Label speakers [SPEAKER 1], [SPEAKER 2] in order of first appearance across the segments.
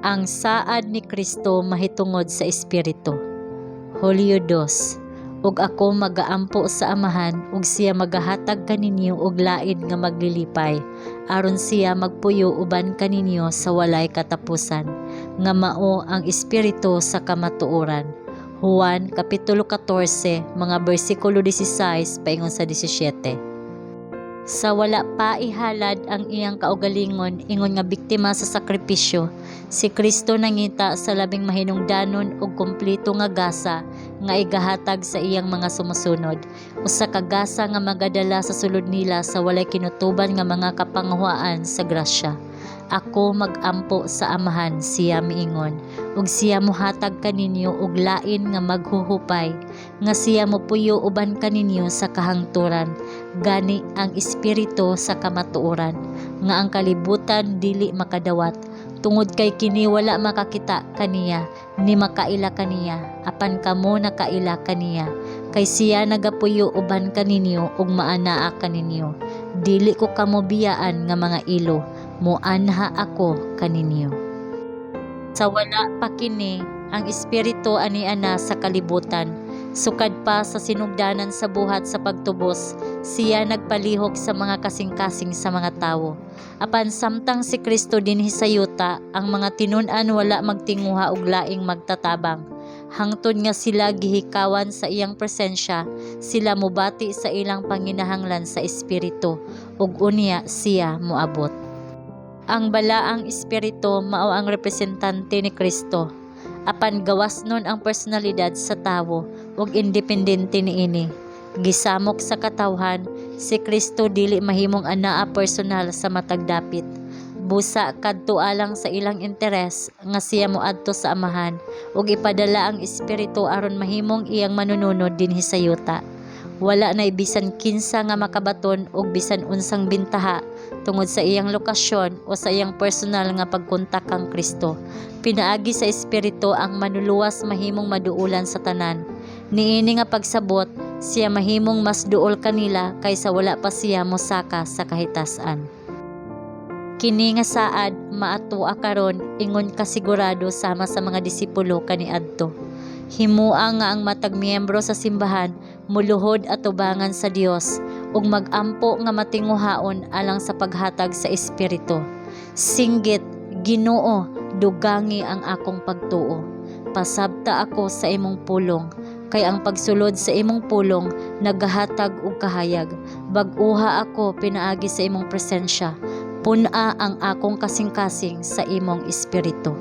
[SPEAKER 1] Ang saad ni Kristo mahitungod sa Espiritu. Hulyo 2. Ug ako magaampo sa Amahan, ug siya magahatag kaninyo og lain nga maglilipay, aron siya magpuyo uban kaninyo sa walay katapusan, nga mao ang Espiritu sa kamatuoran. Juan Kapitulo 14, mga bersikulo 16 paingon sa 17. Sa wala pa ihalad ang iyang kaugalingon ingon nga biktima sa sakripisyo, si Kristo nangita sa labing mahinungdanon ug kumpleto nga gasa nga igahatag sa iyang mga sumusunod, usa ka gasa nga magadala sa sulod nila sa walay kinutuban nga mga kapanguhaan sa grasya. Ako magampo sa Amahan, siya miingon, ug siya mohatag kaninyo og lain nga maghuhupay, nga siya mopuyo uban kaninyo sa kahangturan, gani ang Espiritu sa kamatuoran, nga ang kalibutan dili makadawat, tungod kay kini wala makakita kaniya, ni makaila kaniya, apan kamo nakaila kaniya, kay siya nagapuyo uban kaninyo ug maanaa kaninyo. Dili ko kamo biyaan nga mga ilo, moanha ako kaninyo. Sa wala pa kini, ang Espiritu aniana sa kalibutan, sukad pa sa sinugdanan sa buhat sa pagtubos, siya nagpalihok sa mga kasing-kasing sa mga tawo. Apan samtang si Kristo dinhi sa yuta, ang mga tinun-an wala magtinguha og laing magtatabang. Hangtod nga sila gihikawan sa iyang presensya, sila mubati sa ilang panginahanglan sa Espiritu, ug unya siya moabot. Ang balaang Espiritu mao ang representante ni Kristo, apan gawas nun ang personalidad sa tawo ug independente niini. Gisamok sa katawhan, si Kristo dili mahimong anaa personal sa matag dapit. Busa kadto alang sa ilang interes nga siya moadto sa Amahan ug ipadala ang Espiritu aron mahimong iyang manununod dinhi sa yuta. Wala na bisan kinsa nga makabaton og bisan unsang bintaha tungod sa iyang lokasyon o sa iyang personal nga pagkontak kang Kristo. Pinaagi sa Espiritu ang manuluwas mahimong maduulan sa tanan. Niini nga pagsabot, siya mahimong mas duol kanila kaysa wala pa siya mosaka sa kahitasan. Kini nga saad maatua karon ingon kasigurado sama sa mga disipulo kaniadto. Himua nga ang matag miyembro sa simbahan muluhod at tubangan sa Dios ug magampo nga matinguhaon alang sa paghatag sa Espiritu. Singgit, Ginoo, dugangi ang akong pagtuo. Pasabta ako sa imong pulong, kay ang pagsulod sa imong pulong nagahatag og kahayag. Bag-uha ako pinaagi sa imong presensya. Puna ang akong kasing-kasing sa imong Espiritu.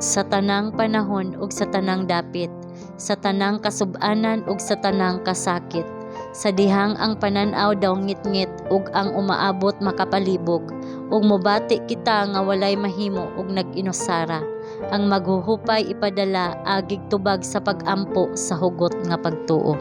[SPEAKER 1] Sa tanang panahon ug sa tanang dapit, sa tanang kasub-anan ug sa tanang kasakit, sa dihang ang panan-aw daw ngit-ngit ug ang umaabot makapalibog, ug mobati kita nga walay mahimo ug nag-inusara, ang maghuhupay ipadala agig tubag sa pag-ampo sa hugot nga pagtuo.